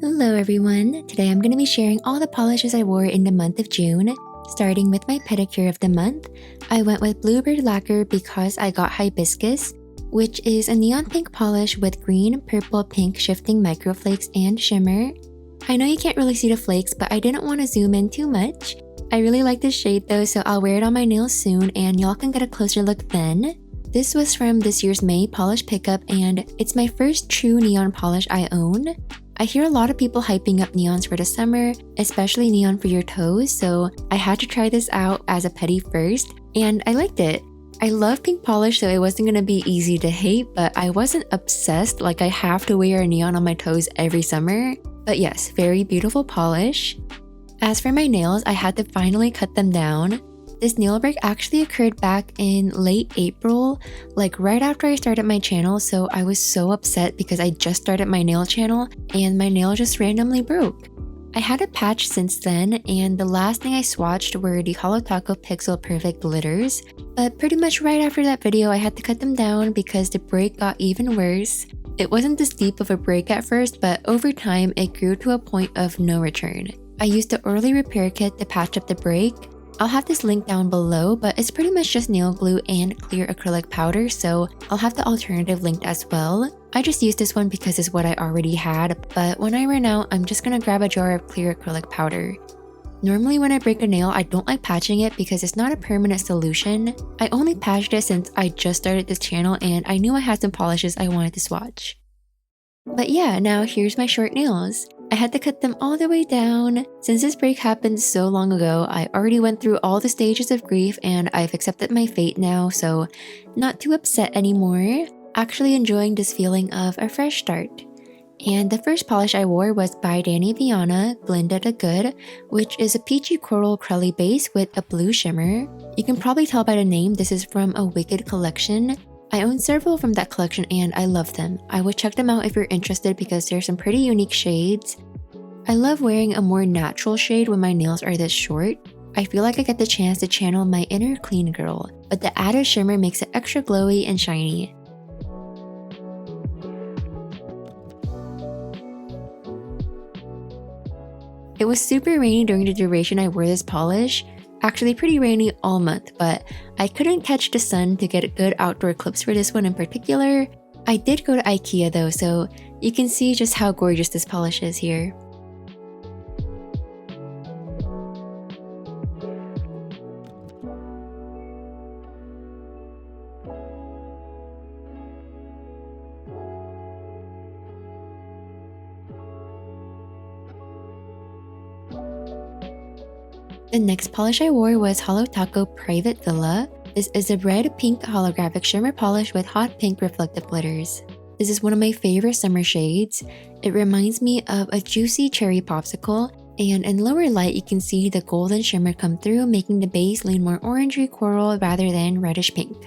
Hello everyone! Today I'm going to be sharing all the polishes I wore in the month of June. Starting with my pedicure of the month, I went with Bluebird Lacquer because I got Hibiscus, which is a neon pink polish with green, purple, pink shifting microflakes and shimmer. I know you can't really see the flakes, but I didn't want to zoom in too much. I really like this shade though, so I'll wear it on my nails soon and y'all can get a closer look then. This was from this year's May polish pickup and it's my first true neon polish I own. I hear a lot of people hyping up neons for the summer, especially neon for your toes, so I had to try this out as a pedi first, and I liked it. I love pink polish, so it wasn't gonna be easy to hate, but I wasn't obsessed like I have to wear a neon on my toes every summer. But yes, very beautiful polish. As for my nails, I had to finally cut them down. This nail break actually occurred back in late April, like right after I started my channel, so I was so upset because I just started my nail channel and my nail just randomly broke. I had a patch since then, and the last thing I swatched were the Holo Pixel Perfect glitters, but pretty much right after that video I had to cut them down because the break got even worse. It wasn't this deep of a break at first, but over time it grew to a point of no return. I used the early repair kit to patch up the break. I'll have this link down below, but it's pretty much just nail glue and clear acrylic powder, so I'll have the alternative linked as well. I just used this one because it's what I already had, but when I run out, I'm just gonna grab a jar of clear acrylic powder. Normally when I break a nail, I don't like patching it because it's not a permanent solution. I only patched it since I just started this channel and I knew I had some polishes I wanted to swatch. But yeah, now here's my short nails. I had to cut them all the way down. Since this break happened so long ago, I already went through all the stages of grief and I've accepted my fate now, so not too upset anymore. Actually enjoying this feeling of a fresh start. And the first polish I wore was by Dany Vianna, Glinda the Good, which is a peachy coral crelly base with a blue shimmer. You can probably tell by the name this is from a Wicked collection. I own several from that collection and I love them. I would check them out if you're interested because there's some pretty unique shades. I love wearing a more natural shade when my nails are this short. I feel like I get the chance to channel my inner clean girl, but the added shimmer makes it extra glowy and shiny. It was super rainy during the duration I wore this polish. Actually pretty rainy all month, but I couldn't catch the sun to get good outdoor clips for this one in particular. I did go to IKEA though, so you can see just how gorgeous this polish is here. The next polish I wore was Holo Private Villa. This is a red-pink holographic shimmer polish with hot pink reflective glitters. This is one of my favorite summer shades. It reminds me of a juicy cherry popsicle, and in lower light you can see the golden shimmer come through, making the base lean more orangey coral rather than reddish pink.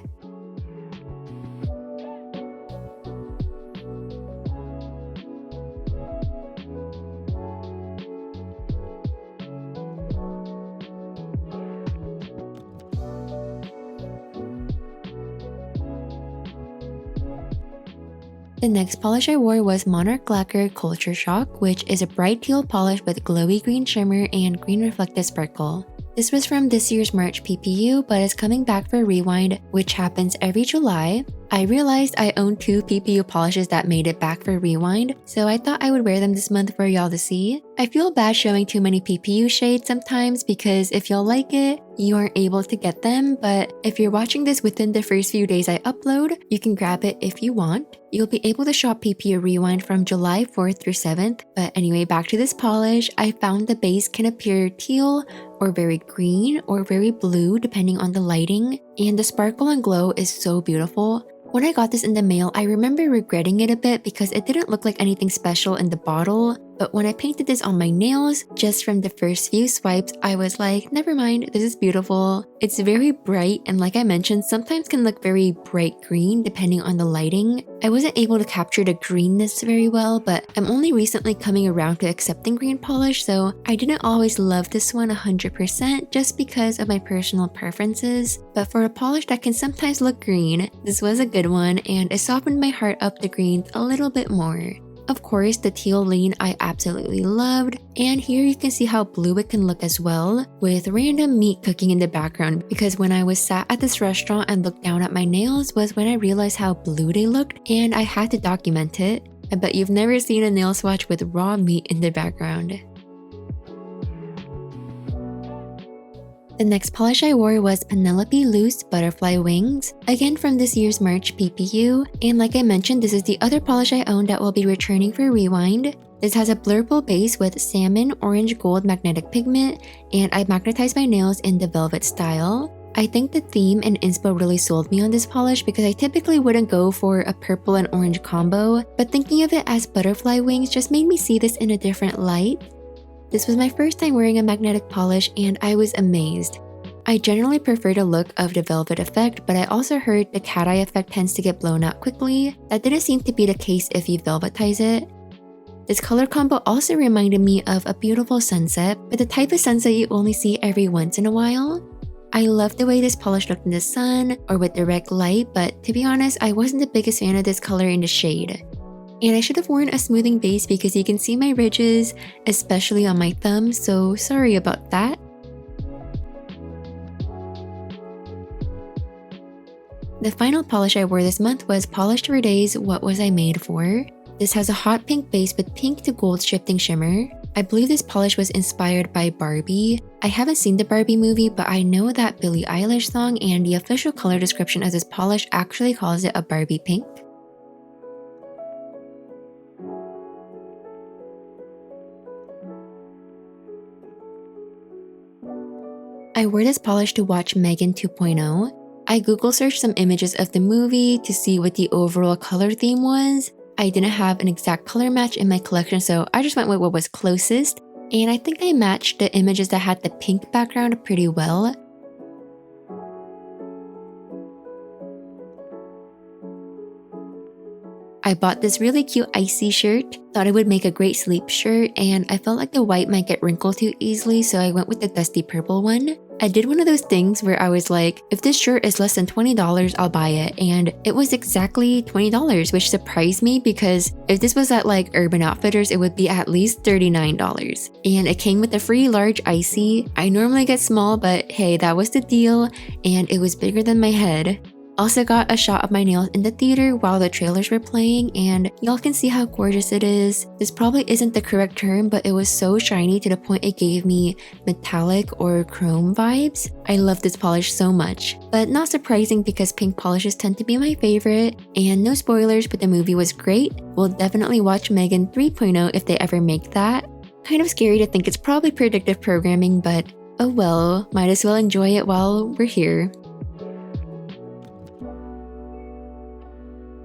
The next polish I wore was Monarch Lacquer Culture Shock, which is a bright teal polish with glowy green shimmer and green reflective sparkle. This was from this year's March PPU, but is coming back for Rewind, which happens every July. I realized I own 2 PPU polishes that made it back for Rewind, so I thought I would wear them this month for y'all to see. I feel bad showing too many PPU shades sometimes because if y'all like it, you aren't able to get them, but if you're watching this within the first few days I upload, you can grab it if you want. You'll be able to shop PPU Rewind from July 4th through 7th, but anyway, back to this polish. I found the base can appear teal or very green or very blue depending on the lighting, and the sparkle and glow is so beautiful. When I got this in the mail, I remember regretting it a bit because it didn't look like anything special in the bottle, but when I painted this on my nails, just from the first few swipes, I was like, never mind, this is beautiful. It's very bright and like I mentioned, sometimes can look very bright green depending on the lighting. I wasn't able to capture the greenness very well, but I'm only recently coming around to accepting green polish, so I didn't always love this one 100% just because of my personal preferences. But for a polish that can sometimes look green, this was a good one and it softened my heart up the greens a little bit more. Of course, the teal lane I absolutely loved, and here you can see how blue it can look as well, with random meat cooking in the background, because when I was sat at this restaurant and looked down at my nails was when I realized how blue they looked, and I had to document it. I bet you've never seen a nail swatch with raw meat in the background. The next polish I wore was Penelope Loose Butterfly Wings, again from this year's March PPU, and like I mentioned, this is the other polish I own that will be returning for Rewind. This has a blurple base with salmon orange gold magnetic pigment, and I magnetized my nails in the velvet style. I think the theme and inspo really sold me on this polish because I typically wouldn't go for a purple and orange combo, but thinking of it as butterfly wings just made me see this in a different light. This was my first time wearing a magnetic polish and I was amazed. I generally prefer the look of the velvet effect, but I also heard the cat eye effect tends to get blown out quickly. That didn't seem to be the case if you velvetize it. This color combo also reminded me of a beautiful sunset, but the type of sunset you only see every once in a while. I love the way this polish looked in the sun or with direct light, but to be honest, I wasn't the biggest fan of this color in the shade. And I should have worn a smoothing base because you can see my ridges, especially on my thumb, so sorry about that. The final polish I wore this month was Polished for Days What Was I Made For? This has a hot pink base with pink to gold shifting shimmer. I believe this polish was inspired by Barbie. I haven't seen the Barbie movie, but I know that Billie Eilish song and the official color description of this polish actually calls it a Barbie pink. I wore this polish to watch Megan 2.0. I Google searched some images of the movie to see what the overall color theme was. I didn't have an exact color match in my collection, so I just went with what was closest, and I think I matched the images that had the pink background pretty well. I bought this really cute icy shirt, thought it would make a great sleep shirt, and I felt like the white might get wrinkled too easily, so I went with the dusty purple one. I did one of those things where I was like, if this shirt is less than $20, I'll buy it, and it was exactly $20, which surprised me because if this was at like Urban Outfitters, it would be at least $39. And it came with a free large icy. I normally get small, but hey, that was the deal, and it was bigger than my head. Also got a shot of my nails in the theater while the trailers were playing, and y'all can see how gorgeous it is. This probably isn't the correct term, but it was so shiny to the point it gave me metallic or chrome vibes. I love this polish so much, but not surprising because pink polishes tend to be my favorite, and no spoilers, but the movie was great. We'll definitely watch Megan 3.0 if they ever make that. Kind of scary to think it's probably predictive programming, but oh well, might as well enjoy it while we're here.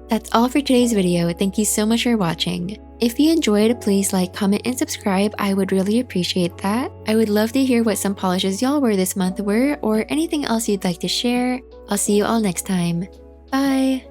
That's all for today's video. Thank you so much for watching. If you enjoyed, please like, comment, and subscribe. I would really appreciate that. I would love to hear what some polishes y'all wore this month were, or anything else you'd like to share. I'll see you all next time. Bye!